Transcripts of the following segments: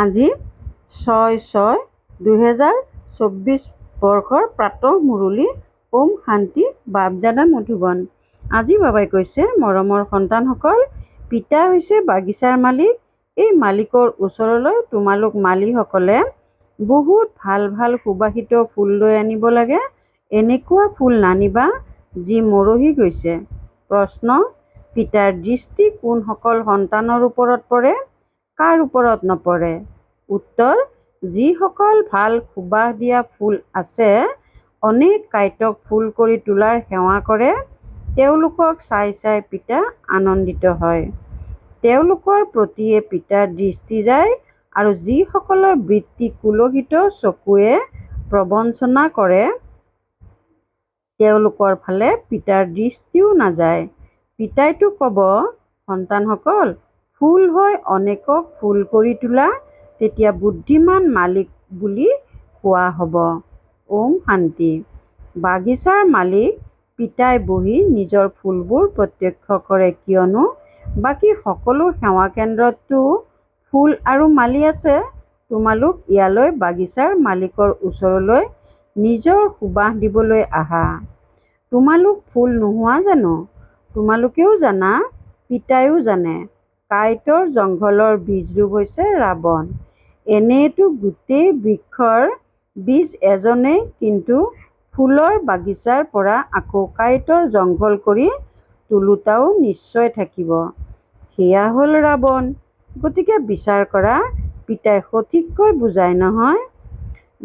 আজি 6/6/2024 বৰ্ষৰ প্ৰাতঃ মুৰলী। ওম শান্তি। বাপ-দাদা মধুবন। আজি বাবাই কৈছে, মৰমৰ সন্তানসকল, পিতা হৈছে বাগিচাৰ মালিক। এই মালিকৰ ওচৰলৈ তোমালোক মালীসকলে বহুত ভাল ভাল সুবাসিত ফুল লৈ আনিব লাগে। এনেকুৱা ফুল নানিবা যি মৰহি গৈছে। প্ৰশ্ন: পিতাৰ দৃষ্টি কোনসকল সন্তানৰ ওপৰত পৰে, কাৰ ওপৰত নপৰে? উত্তৰ: যিসকল ভাল সুবাস দিয়া ফুল আছে, অনেক কাঁইটক ফুল কৰি তোলাৰ সেৱা কৰে, তেওঁলোকক চাই চাই পিতা আনন্দিত হয়। তেওঁলোকৰ প্ৰতিয়ে পিতাৰ দৃষ্টি যায় আৰু যিসকলৰ বৃত্তি কুলসিত চকুৱে প্ৰবঞ্চনা কৰে, তেওঁলোকৰ ফালে পিতাৰ দৃষ্টিও নাযায়। পিতাইতো ক'ব, সন্তানসকল, ফুল হৈ অনেকক ফুল কৰি তোলা, তেতিয়া বুদ্ধিমান মালিক বুলি কোৱা হ'ব। ওম শান্তি। বাগিচাৰ মালিক পিতাই বহি নিজৰ ফুলবোৰ প্ৰত্যক্ষ কৰে, কিয়নো বাকী সকলো সেৱা কেন্দ্ৰততো ফুল আৰু মালি আছে। তোমালোক ইয়ালৈ বাগিচাৰ মালিকৰ ওচৰলৈ নিজৰ সুবাস দিবলৈ আহা। তোমালোক ফুল নোহোৱা জানো? তোমালোকেও জানা, পিতাইও জানে, কাঁইটৰ জংঘলৰ বীজৰূপ হৈছে ৰাৱণ। এনেয়েতো গোটেই বৃক্ষৰ বীজ এজনেই, কিন্তু ফুলৰ বাগিচাৰ পৰা আকৌ কাঁইটৰ জংঘল কৰি তোলোতাও নিশ্চয় থাকিব। সেয়া হ'ল ৰাৱণ। গতিকে বিচাৰ কৰা, পিতাই সঠিককৈ বুজায় নহয়।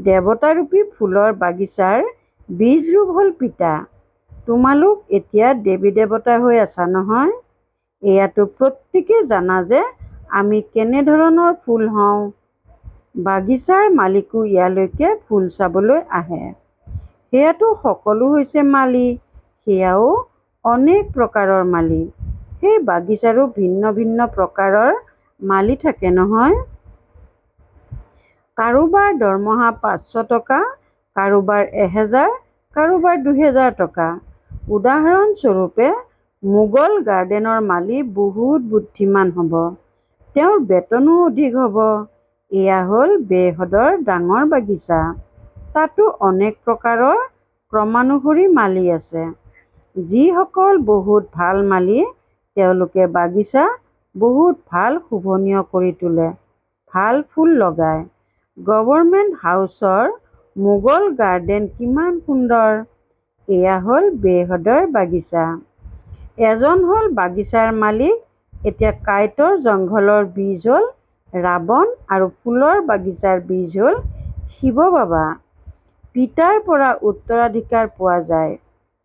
দেৱতাৰূপী ফুলৰ বাগিচাৰ বীজৰূপ হ'ল পিতা। তোমালোক এতিয়া দেৱী-দেৱতা হৈ আছা নহয়। এয়াতো প্ৰত্যেকে জানা যে আমি কেনেধৰণৰ ফুল হওঁ। বাগিচাৰ মালিকো ইয়ালৈকে ফুল চাবলৈ আহে। সেয়াতো সকলো হৈছে মালি, সেয়াও অনেক প্ৰকাৰৰ মালি। সেই বাগিচাৰো ভিন্ন ভিন্ন প্ৰকাৰৰ মালি থাকে নহয়। কাৰোবাৰ দৰমহা ৫০০ টকা, কাৰোবাৰ ১০০০, কাৰোবাৰ ২০০০ টকা। উদাহৰণ স্বৰূপে, মোগল গাৰ্ডেনৰ মালি বহুত বুদ্ধিমান হ'ব। তেওঁৰ বেতনো অধিক হ'ব। এয়া হ'ল বেহদৰ ডাঙৰ বাগিচা। তাতো অনেক প্ৰকাৰৰ ক্ৰমানুসৰি মালি আছে। যিসকল বহুত ভাল মালি, তেওঁলোকে বাগিচা বহুত ভাল শোভনীয় কৰি তোলে, ভাল ফুল লগায়। গভৰ্ণমেণ্ট হাউচৰ মোগল গাৰ্ডেন কিমান সুন্দৰ। এয়া হ'ল বেহদৰ বাগিচা। এজন হ'ল বাগিচাৰ মালিক। এতিয়া কাঁইটৰ জংঘলৰ বীজ হ'ল ৰাৱণ আৰু ফুলৰ বাগিচাৰ বীজ হ'ল শিৱ বাবা। পিতাৰ পৰা উত্তৰাধিকাৰ পোৱা যায়,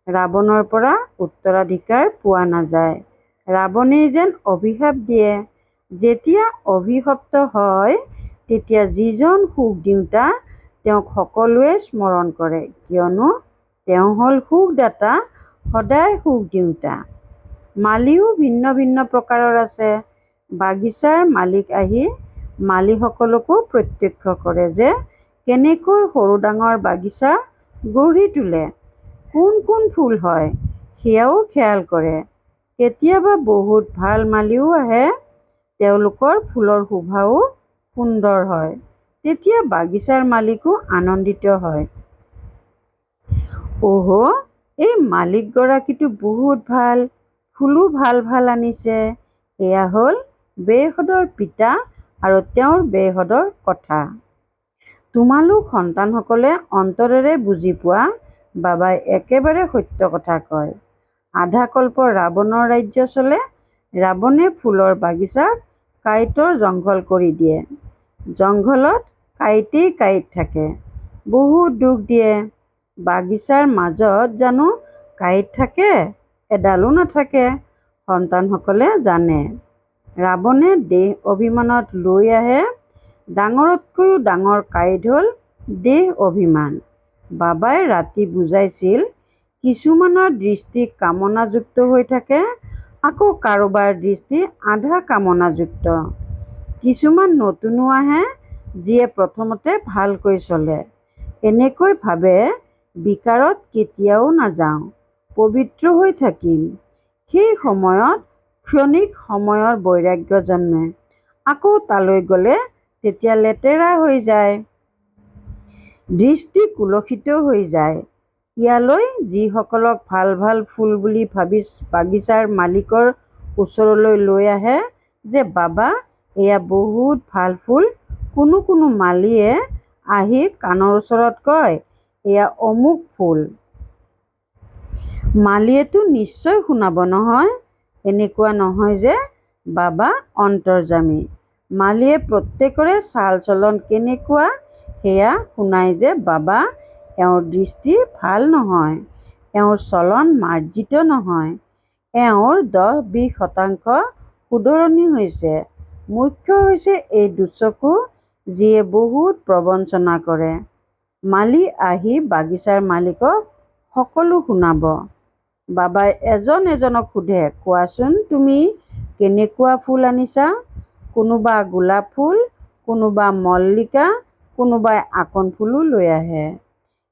ৰাৱণৰ পৰা উত্তৰাধিকাৰ পোৱা নাযায়। ৰাৱণেই যেন অভিশাপ দিয়ে। যেতিয়া অভিশপ্ত হয়, তেতিয়া যিজন সুখ-দিওঁতা, তেওঁক সকলোৱে স্মৰণ কৰে, কিয়নো তেওঁ হ'ল সুখদাতা, সদায় সুখ-দিওঁতা। মালিও ভিন্ন ভিন্ন প্ৰকাৰৰ আছে। বাগিচাৰ মালিক আহি মালীসকলকো প্ৰত্যক্ষ কৰে যে কেনেকৈ সৰু-ডাঙৰ বাগিচা গঢ়ি তোলে, কোন কোন ফুল হয়, সেয়াও খেয়াল কৰে। কেতিয়াবা বহুত ভাল মালিও আহে, তেওঁলোকৰ ফুলৰ শোভাও সুন্দৰ হয়। তেতিয়া বাগিচাৰ মালিকো আনন্দিত হয়। অহ, এই মালিকগৰাকীতো বহুত ভাল, ফুলো ভাল ভাল আনিছে। এয়া হ'ল বেহদৰ পিতা আৰু তেওঁৰ বেহদৰ কথা। তোমালোক সন্তানসকলে অন্তৰেৰে বুজি পোৱা, বাবাই একেবাৰে সত্য কথা কয়। আধা কল্প ৰাৱণৰ ৰাজ্য চলে। ৰাৱণে ফুলৰ বাগিচাক কাঁইটৰ জংঘল কৰি দিয়ে। জংঘলত কাঁইটেই কাঁইট থাকে। বহুত দুখ দিয়ে। বাগিচাৰ মাজত জানো কাঁইট থাকে? এডালো নাথাকে। সন্তানসকলে জানে। ৰাৱণে দেহ অভিমানত লৈ আহে। ডাঙৰতকৈও ডাঙৰ কাঁইট হ'ল দেহ অভিমান। বাবাই ৰাতি বুজাইছিল, কিছুমানৰ দৃষ্টি কামনাযুক্ত হৈ থাকে, আকৌ কাৰোবাৰ দৃষ্টি আধা কামনাযুক্ত। কিছুমান নতুনো আহে, যিয়ে প্ৰথমতে ভালকৈ চলে। এনেকৈ ভাবে, বিকাৰত কেতিয়াও নাযাওঁ, পবিত্ৰ হৈ থাকিম। সেই সময়ত ক্ষণিক সময়ৰ বৈৰাগ্য জন্মে। আকৌ তালৈ গ'লে তেতিয়া লেতেৰা হৈ যায়, দৃষ্টি কুলসিত হৈ যায়। ইয়ালৈ যিসকলক ভাল ভাল ফুল বুলি ভাবি বাগিচাৰ মালিকৰ ওচৰলৈ লৈ আহে যে বাবা এয়া বহুত ভাল ফুল, কোনো কোনো মালীয়ে আহি কাণৰ ওচৰত কয় এয়া অমুক ফুল। মালীয়েতো নিশ্চয় শুনাব নহয়। এনেকুৱা নহয় যে বাবা অন্তৰ্যামী। মালীয়ে প্ৰত্যেকৰে চাল চলন কেনেকুৱা সেয়া শুনাই যে বাবা এওঁৰ দৃষ্টি ভাল নহয়, এওঁৰ চলন মাৰ্জিত নহয়, এওঁৰ 10-20% শুধৰণি হৈছে। মুখ্য হৈছে এই দুচকু যিয়ে বহুত প্ৰবঞ্চনা কৰে। মালী আহি বাগিচাৰ মালিকক সকলো শুনাব। বাবাই এজন এজনক সোধে, কোৱাচোন তুমি কেনেকুৱা ফুল আনিছা? কোনোবা গোলাপ ফুল, কোনোবা মল্লিকা, কোনোবাই আকন ফুলো লৈ আহে।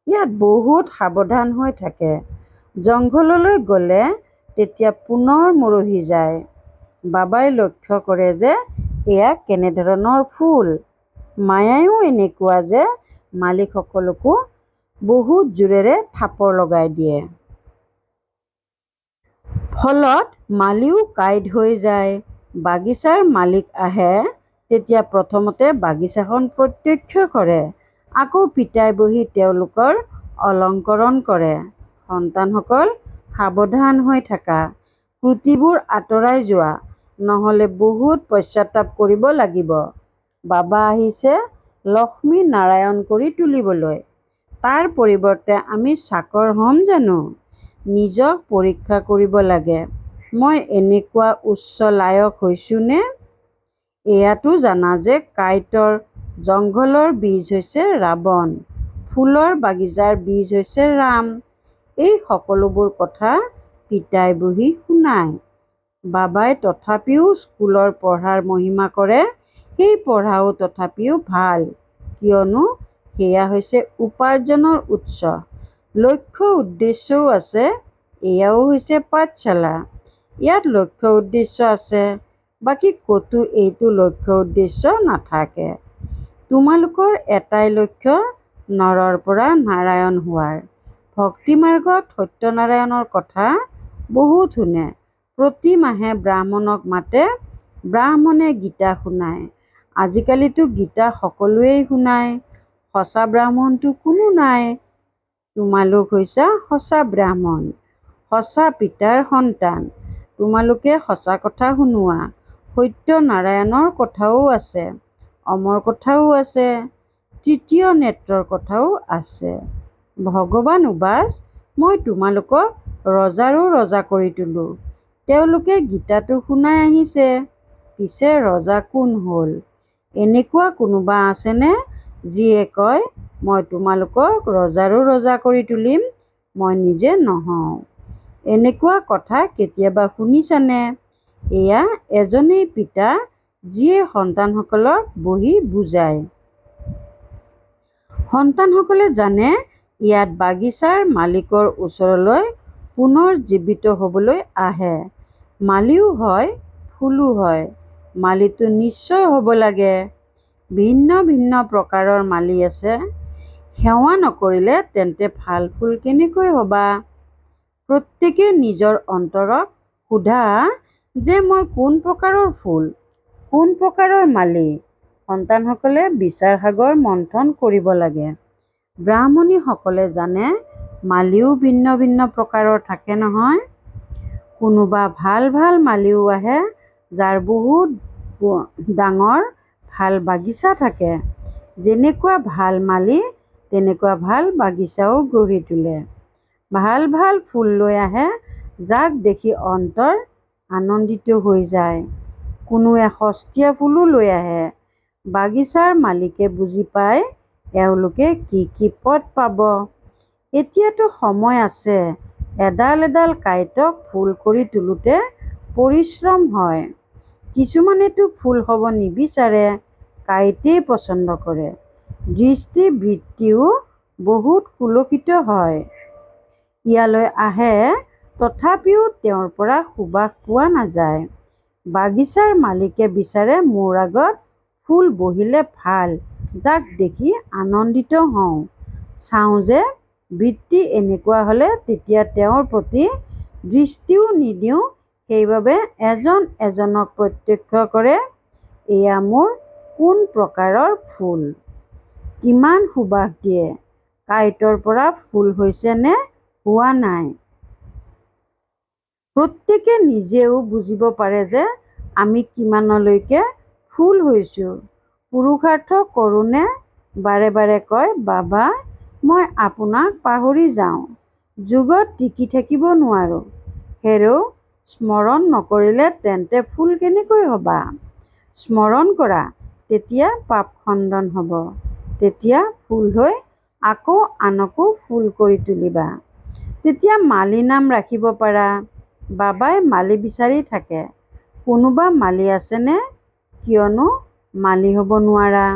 ইয়াত বহুত সাৱধান হৈ থাকে। জংঘললৈ গ'লে তেতিয়া পুনৰ মৰহি যায়। বাবাই লক্ষ্য কৰে যে এয়া কেনেধৰণৰ ফুল। মায়াও এনেকুৱা যে মালিকসকলকো বহুত জোৰেৰে থাপৰ লগাই দিয়ে। ফলত মালীও কাঁইট হৈ যায়। বাগিচাৰ মালিক আহে তেতিয়া প্ৰথমতে বাগিচাখন প্ৰত্যক্ষ কৰে, আকৌ পিতাই বহি তেওঁলোকৰ অলংকৰণ কৰে। সন্তানসকল সাৱধান হৈ থাকা, ক্ৰুটিবোৰ আঁতৰাই যোৱা, নহ'লে বহুত পশ্চাতাপ কৰিব লাগিব। বাবা আহিছে লক্ষ্মী নাৰায়ণ কৰি তুলিবলৈ। তাৰ পৰিৱৰ্তে আমি চাকৰ হ'ম জানো? নিজক পৰীক্ষা কৰিব লাগে, মই এনেকুৱা উচ্চ লায়ক হৈছোনে? এয়াতো জানা যে কাঁইটৰ জংঘলৰ বীজ হৈছে ৰাৱণ, ফুলৰ বাগিচাৰ বীজ হৈছে ৰাম। এই সকলোবোৰ কথা পিতাই বহি শুনায়। বাবাই তথাপিও স্কুলৰ পঢ়াৰ মহিমা কৰে। সেই পঢ়াও তথাপিও ভাল, কিয়নো সেয়া হৈছে উপাৰ্জনৰ উৎস। লক্ষ্য উদ্দেশ্যও আছে। এয়াও হৈছে পাঠশালা। ইয়াত লক্ষ্য উদ্দেশ্য আছে, বাকী ক'তো এইটো লক্ষ্য উদ্দেশ্য নাথাকে। তোমালোকৰ এটাই লক্ষ্য নৰৰ পৰা নাৰায়ণ হোৱাৰ। ভক্তি মাৰ্গত সত্যনাৰায়ণৰ কথা বহুত শুনে। প্ৰতি মাহে ব্ৰাহ্মণক মাতে, ব্ৰাহ্মণে গীতা শুনায়। আজিকালিতো গীতা সকলোৱেই শুনায়, সঁচা ব্ৰাহ্মণতো কোনো নাই। তোমালোক হৈছা সঁচা ব্ৰাহ্মণ, সঁচা পিতাৰ সন্তান। তোমালোকে সঁচা কথা শুনোৱা। সত্যনাৰায়ণৰ কথাও আছে, অমৰ কথাও আছে, তৃতীয় নেত্ৰৰ কথাও আছে। ভগৱান উবাচ, মই তোমালোকক ৰজাৰো ৰজা কৰি তোলো। তেওঁলোকে গীতাটো শুনাই আহিছে, পিছে ৰজা কোন হ'ল? এনেকুৱা কোনোবা আছেনে যিয়ে কয় মই তোমালোকক ৰজাৰো ৰজা কৰি তুলিম, মই নিজে নহওঁ? এনেকুৱা কথা কেতিয়াবা শুনিছানে? এয়া এজনেই পিতা যিয়ে সন্তানসকলক বহি বুজায়। সন্তানসকলে জানে ইয়াত বাগিচাৰ মালিকৰ ওচৰলৈ পুনৰ জীৱিত হ'বলৈ আহে। মালীও হয়, ফুলো হয়। মালীতো নিশ্চয় হ'ব লাগে। ভিন্ন ভিন্ন প্ৰকাৰৰ মালী আছে। সেৱা নকৰিলে তেন্তে ভাল ফুল কেনেকৈ হ'বা? প্ৰত্যেকে নিজৰ অন্তৰক সোধা যে মই কোন প্ৰকাৰৰ ফুল, কোন প্ৰকাৰৰ মালী। সন্তানসকলে বিচাৰ সাগৰ মন্থন কৰিব লাগে। ব্ৰাহ্মণীসকলে জানে মালীও ভিন্ন ভিন্ন প্ৰকাৰৰ থাকে নহয়। কোনোবা ভাল ভাল মালীও আহে যাৰ বহুত ডাঙৰ ভাল বাগিচা থাকে। যেনেকুৱা ভাল মালী তেনেকুৱা ভাল বাগিচাও গঢ়ি তোলে। ভাল ভাল ফুল লৈ আহে যাক দেখি অন্তৰ আনন্দিত হৈ যায়। কোনোৱে সস্তীয়া ফুলো লৈ আহে। বাগিচাৰ মালিকে বুজি পায় এওঁলোকে কি কি পদ পাব। এতিয়াতো সময় আছে। এডাল এডাল কাঁইটক ফুল কৰি তোলোতে পৰিশ্ৰম হয়। কিছুমানেতো ফুল হ'ব নিবিচাৰে, কাঁইটেই পচন্দ কৰে। দৃষ্টি বৃত্তিও বহুত কুলসিত হয়। ইয়ালৈ আহে তথাপিও তেওঁৰ পৰা সুবাস পোৱা নাযায়। বাগিচাৰ মালিকে বিচাৰে মোৰ আগত ফুল বহিলে ভাল, যাক দেখি আনন্দিত হওঁ। চাওঁ যে বৃত্তি এনেকুৱা হ'লে তেতিয়া তেওঁৰ প্ৰতি দৃষ্টিও নিদিওঁ, সেইবাবে এজন এজনক প্ৰত্যক্ষ কৰে, এয়া মোৰ কোন প্ৰকাৰৰ ফুল, কিমান সুবাস দিয়ে, কাঁইটৰ পৰা ফুল হৈছে নে হোৱা নাই। প্ৰত্যেকে নিজেও বুজিব পাৰে যে আমি কিমানলৈকে ফুল হৈছোঁ। পুৰুষাৰ্থ কৰোঁনে বাৰে বাৰে কয়, বাবা মই আপোনাক পাহৰি যাওঁ, যোগত টিকি থাকিব নোৱাৰোঁ। হেৰৌ স্মৰণ নকৰিলে তেন্তে ফুল কেনেকৈ হ'বা? স্মৰণ কৰা, তেতিয়া পাপ খণ্ডন হ'ব, তেতিয়া ফুল হৈ আকৌ আনকো ফুল কৰি তুলিবা। তেতিয়া মালি নাম ৰাখিব পাৰা। বাবাই মালি বিচাৰি থাকে, কোনোবা মালি আছেনে? কিয়নো মালি হ'ব নোৱাৰা।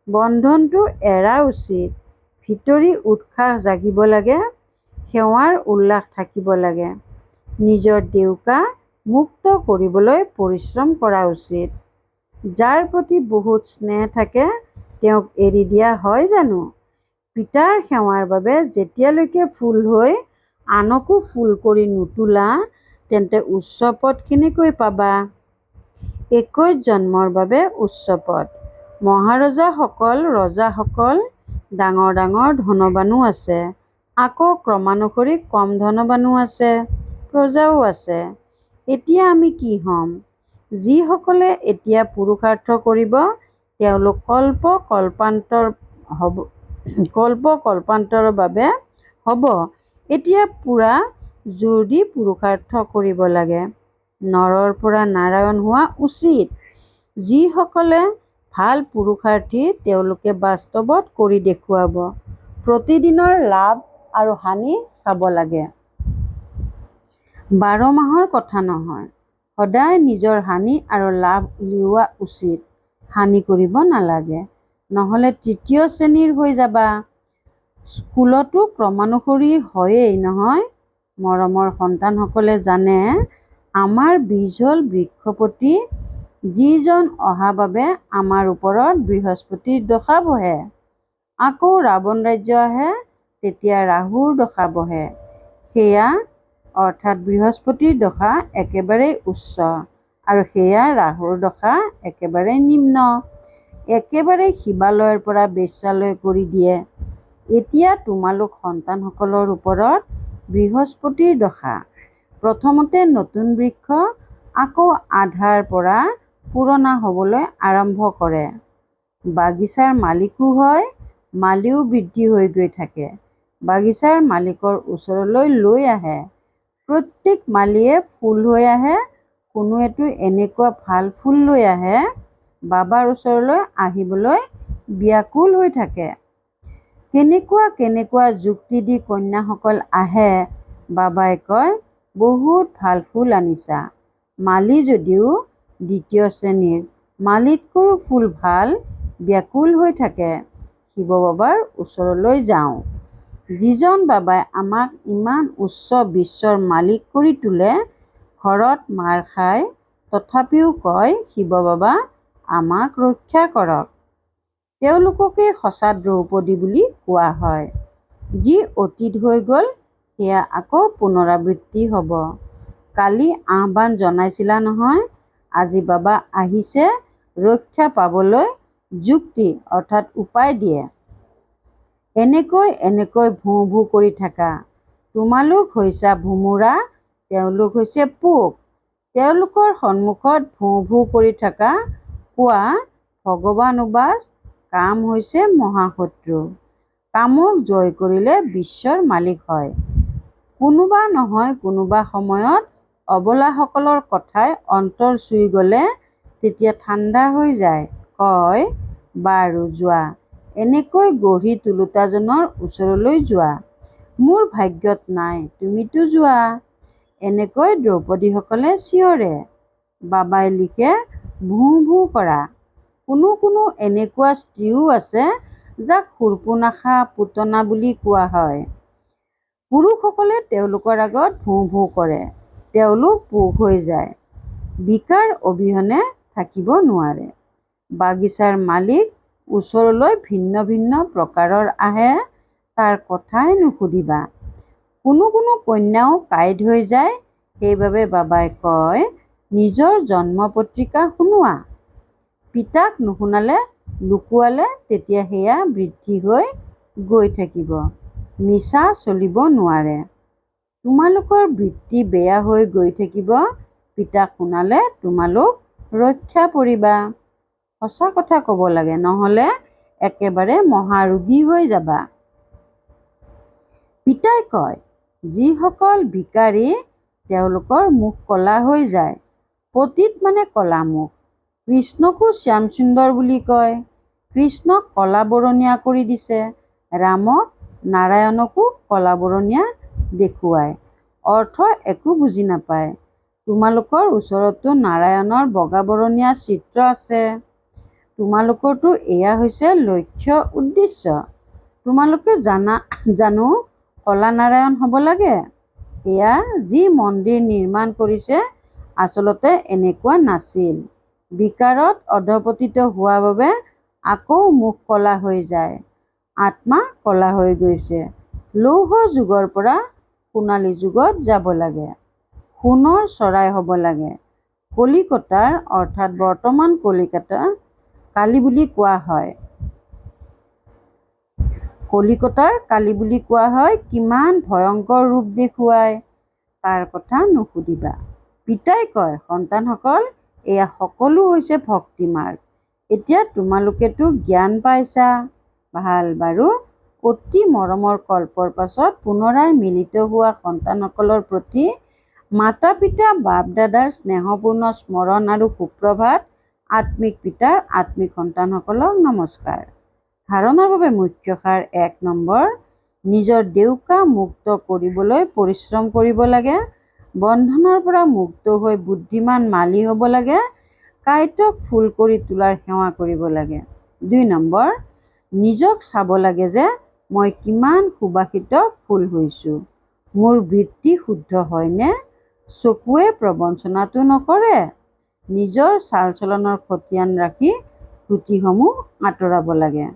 বন্ধনটো এৰা উচিত। ভিতৰি উৎসাহ জাগিব লাগে, সেৱাৰ উল্লাস থাকিব লাগে। নিজৰ ডেউকা মুক্ত কৰিবলৈ পৰিশ্ৰম কৰা উচিত। যাৰ প্ৰতি বহুত স্নেহ থাকে তেওঁক এৰি দিয়া হয় জানো? পিতাৰ সেৱাৰ বাবে যেতিয়ালৈকে ফুল হৈ আনকো ফুল কৰি নুতুলা, তেন্তে উচ্চ পদ কেনেকৈ পাবা? 21 জন্মৰ বাবে উচ্চ পদ। মহাৰজাসকল, ৰজাসকল ডাঙৰ ডাঙৰ ধনৱানো আছে, আকৌ ক্ৰমানুসৰি কম ধনৱানো আছে, প্ৰজাও আছে। এতিয়া আমি কি হ'ম? যিসকলে এতিয়া পুৰুষাৰ্থ কৰিব তেওঁলোক কল্প কল্পান্তৰৰ বাবে হ'ব। এতিয়া পূৰা জোৰ দি পুৰুষাৰ্থ কৰিব লাগে। নৰৰ পৰা নাৰায়ণ হোৱা উচিত। যিসকলে ভাল পুৰুষাৰ্থী তেওঁলোকে বাস্তৱত কৰি দেখুৱাব। প্ৰতিদিনৰ লাভ আৰু হানি চাব লাগে। 12 মাহৰ কথা নহয়। সদায় নিজৰ হানি আৰু লাভ উলিওৱা উচিত। হানি কৰিব নালাগে, নহ'লে তৃতীয় শ্ৰেণীৰ হৈ যাবা। স্কুলতো ক্ৰমানুসৰি হয়েই নহয়। মৰমৰ সন্তানসকলে জানে আমাৰ বীজ হ'ল বৃক্ষপতি, যিজন অহা বাবে আমাৰ ওপৰত বৃহস্পতিৰ দশা বহে। আকৌ ৰাৱণ ৰাজ্য আহে, তেতিয়া ৰাহুৰ দশা বহে। সেয়া অৰ্থাৎ বৃহস্পতিৰ দশা একেবাৰে উচ্চ আৰু সেয়া ৰাহুৰ দশা একেবাৰে নিম্ন, একেবাৰে শিৱালয়ৰ পৰা বেশ্যালয় কৰি দিয়ে। এতিয়া তোমালোক সন্তানসকলৰ ওপৰত বৃহস্পতিৰ দশা। প্ৰথমতে নতুন বৃক্ষ, আকৌ আধাৰ পৰা পুৰণা হ'বলৈ আৰম্ভ কৰে। বাগিচাৰ মালিকো হয়, মালিও বৃদ্ধি হৈ গৈ থাকে। বাগিচাৰ মালিকৰ ওচৰলৈ লৈ আহে। প্ৰত্যেক মালিয়ে ফুল হৈ আহে, কোনোৱেতো এনেকুৱা ভাল ফুল লৈ আহে, বাবাৰ ওচৰলৈ আহিবলৈ ব্যাকুল হৈ থাকে। কেনেকুৱা কেনেকুৱা যুক্তি দি কন্যাসকল আহে, বাবাই কয়, বহুত ভাল ফুল আনিছা। মালি যদিও দ্বিতীয় শ্ৰেণীৰ, মালিতকৈও ফুল ভাল, ব্যাকুল হৈ থাকে। শিৱ বাবাৰ ওচৰলৈ যাওঁ। যিজন বাবাই আমাক ইমান উচ্চ বিশ্বৰ মালিক কৰি তোলে, ঘৰত মাৰ খায়, তথাপিও কয়, শিৱ বাবা আমাক ৰক্ষা কৰক। তেওঁলোককেই সঁচা দ্ৰৌপদী বুলি কোৱা হয়। যি অতীত হৈ গ'ল সেয়া আকৌ পুনৰাবৃত্তি হ'ব। কালি আহ্বান জনাইছিলা নহয়, আজি বাবা আহিছে ৰক্ষা পাবলৈ, যুক্তি অৰ্থাৎ উপায় দিয়ে। এনেকৈ এনেকৈ ভোঁ ভোঁ কৰি থাকা। তোমালোক হৈছা ভোমোৰা, তেওঁলোক হৈছে পোক। তেওঁলোকৰ সন্মুখত ভোঁ ভোঁ কৰি থাকা, কোৱা ভগৱান উবাচ, কাম হৈছে মহাশত্ৰু। কামক জয় কৰিলে বিশ্বৰ মালিক হয়। কোনোবা নহয় কোনোবা সময়ত অবলাসকলৰ কথাই অন্তৰ চুই গ'লে তেতিয়া ঠাণ্ডা হৈ যায়, কয়, বাৰু যোৱা, এনেকৈ গঢ়ি তোলোতাজনৰ ওচৰলৈ যোৱা। মোৰ ভাগ্যত নাই, তুমিতো যোৱা। এনেকৈ দ্ৰৌপদীসকলে চিঞৰে। বাবাই লিখে, ভোঁ ভোঁ কৰা। কোনো কোনো এনেকুৱা স্ত্ৰীও আছে যাক শূৰ্পণখা, পুতনা বুলি কোৱা হয়। পুৰুষসকলে তেওঁলোকৰ আগত ভোঁ ভোঁ কৰে, তেওঁলোক পোক হৈ যায়, বিকাৰ অবিহনে থাকিব নোৱাৰে। বাগিচাৰ মালিক ওচৰলৈ ভিন্ন ভিন্ন প্ৰকাৰৰ আহে, তাৰ কথাই নুসুধিবা। কোনো কোনো কন্যাও কাঁইট হৈ যায়। সেইবাবে বাবাই কয়, নিজৰ জন্ম পত্ৰিকা শুনোৱা। পিতাক নুশুনালে, লুকুৱালে তেতিয়া সেয়া বৃদ্ধি হৈ গৈ থাকিব। মিছা চলিব নোৱাৰে। তোমালোকৰ বৃত্তি বেয়া হৈ গৈ থাকিব। পিতাক শুনালে তোমালোক ৰক্ষা পৰিবা। সঁচা কথা ক'ব লাগে, নহ'লে একেবাৰে মহাৰোগী হৈ যাবা। পিতাই কয়, যিসকল ভিকাৰী তেওঁলোকৰ মুখ ক'লা হৈ যায়। পতিত মানে ক'লা মুখ। কৃষ্ণকো শ্যামসুন্দৰ বুলি কয়। কৃষ্ণক ক'লা বৰণীয়া কৰি দিছে। ৰামক, নাৰায়ণকো ক'লা বৰণীয়া দেখুৱায়। অৰ্থ একো বুজি নাপায়। তোমালোকৰ ওচৰতো নাৰায়ণৰ বগা বৰণীয়া চিত্ৰ আছে। তোমালোকৰতো এয়া হৈছে লক্ষ্য উদ্দেশ্য। তোমালোকে জানো ক'লা নাৰায়ণ হ'ব লাগে? এয়া যি মন্দিৰ নিৰ্মাণ কৰিছে আচলতে এনেকুৱা নাছিল। বিকাৰত অধঃপতিত হোৱা বাবে আকৌ মুখ ক'লা হৈ যায়। আত্মা ক'লা হৈ গৈছে। লৌহ যুগৰ পৰা সোণালী যুগত যাব লাগে। সোণৰ চৰাই হ'ব লাগে। কলিকতাৰ অৰ্থাৎ বৰ্তমান কলিকতা কালী বুলি কোৱা হয়। কলিকতাৰ কালী বুলি কোৱা হয়। কিমান ভয়ংকৰ ৰূপ দেখুৱায়, তাৰ কথা নুসুধিবা। পিতাই কয়, সন্তানসকল, এয়া সকলো হৈছে ভক্তি মাৰ্গ। এতিয়া তোমালোকেতো জ্ঞান পাইছা। ভাল বাৰু। অতি মৰমৰ কল্পৰ পাছত পুনৰাই মিলিত হোৱা সন্তানসকলৰ প্ৰতি মাতা পিতা বাপ দাদাৰ স্নেহপূৰ্ণ স্মৰণ আৰু সুপ্ৰভাত। আত্মিক পিতাৰ আত্মিক সন্তানসকলক নমস্কাৰ। ধাৰণাৰ বাবে মুখ্য সাৰ ১ নম্বৰ, নিজৰ দেউকা মুক্ত কৰিবলৈ পৰিশ্ৰম কৰিব লাগে। বন্ধনৰ পৰা মুক্ত হৈ বুদ্ধিমান মালি হ'ব লাগে। কাঁইটক ফুল কৰি তোলাৰ সেৱা কৰিব লাগে। ২ নম্বৰ, নিজক চাব লাগে যে মই কিমান সুবাসিত ফুল হৈছোঁ। মোৰ বৃত্তি শুদ্ধ হয়নে? চকুৱে প্ৰবঞ্চনাটো নকৰে। নিজৰ চাল চলনৰ খতিয়ান ৰাখি ত্ৰুটিসমূহ আঁতৰাব লাগে।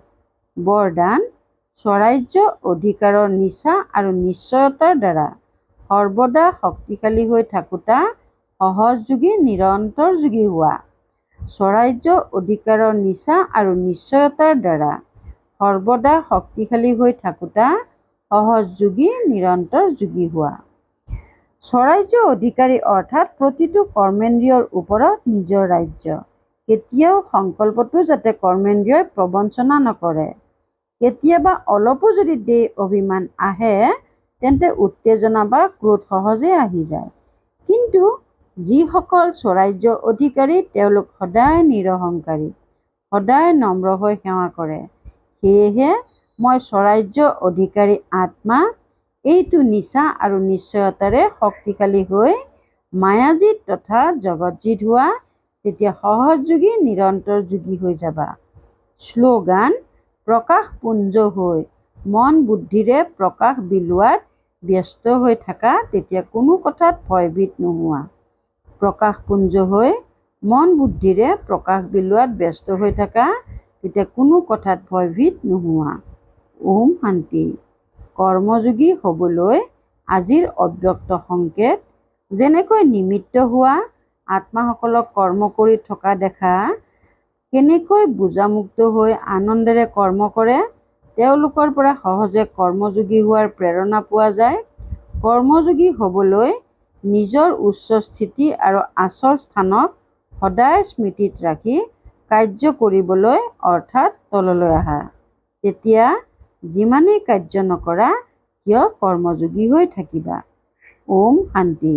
বৰদান, স্বৰাজ্য অধিকাৰৰ নিচা আৰু নিশ্চয়তাৰ দ্বাৰা সৰ্বদা শক্তিশালী হৈ থাকোঁতা সহজযোগী নিৰন্তৰ যোগী হোৱা। স্বৰাজ্য অধিকাৰৰ নিচা আৰু নিশ্চয়তাৰ দ্বাৰা সৰ্বদা শক্তিশালী হৈ থাকোঁতা সহজযোগী নিৰন্তৰ যোগী হোৱা। স্বৰাজ্য অধিকাৰী অৰ্থাৎ প্ৰতিটো কৰ্মেন্দ্ৰিয়ৰ ওপৰত নিজৰ ৰাজ্য। কেতিয়াও সংকল্পটো যাতে কৰ্মেন্দ্ৰিয়ই প্ৰবঞ্চনা নকৰে। কেতিয়াবা অলপো যদি দেহ অভিমান আহে তেন্তে উত্তেজনা বা ক্ৰোধ সহজে আহি যায়। কিন্তু যিসকল স্বৰাজ্য অধিকাৰী তেওঁলোক সদায় নিৰহংকাৰী, সদায় নম্ৰ হৈ সেৱা কৰে। সেয়েহে মই স্বৰাজ্য অধিকাৰী আত্মা এইটো নিচা আৰু নিশ্চয়তাৰে শক্তিশালী হৈ মায়াজিত তথা জগতজিত হোৱা। তেতিয়া সহজযোগী নিৰন্তৰ যোগী হৈ যাবা। শ্লোগান, প্ৰকাশপুঞ্জ হৈ মন বুদ্ধিৰে প্ৰকাশ বিলোৱাত ব্যস্ত হৈ থাকা, তেতিয়া কোনো কথাত ভয়ভীত নোহোৱা। প্ৰকাশপুঞ্জ হৈ মন বুদ্ধিৰে প্ৰকাশ বিলোৱাত ব্যস্ত হৈ থাকা, তেতিয়া কোনো কথাত ভয়ভীত নোহোৱা। ওম শান্তি। কৰ্মযোগী হ'বলৈ আজিৰ অব্যক্ত সংকেত। যেনেকৈ নিমিত্ত হোৱা আত্মাসকলক কৰ্ম কৰি থকা দেখা, কেনেকৈ বোজামুক্ত হৈ আনন্দেৰে কৰ্ম কৰে, তেওঁলোকৰ পৰা সহজে কৰ্মযোগী হোৱাৰ প্ৰেৰণা পোৱা যায়। কৰ্মযোগী হ'বলৈ নিজৰ উচ্চ স্থিতি আৰু আচল স্থানক সদায় স্মৃতিত ৰাখি কাৰ্য কৰিবলৈ অৰ্থাৎ তললৈ আহা। তেতিয়া যিমানেই কাৰ্য নকৰা কিয় কৰ্মযোগী হৈ থাকিবা। ওম শান্তি।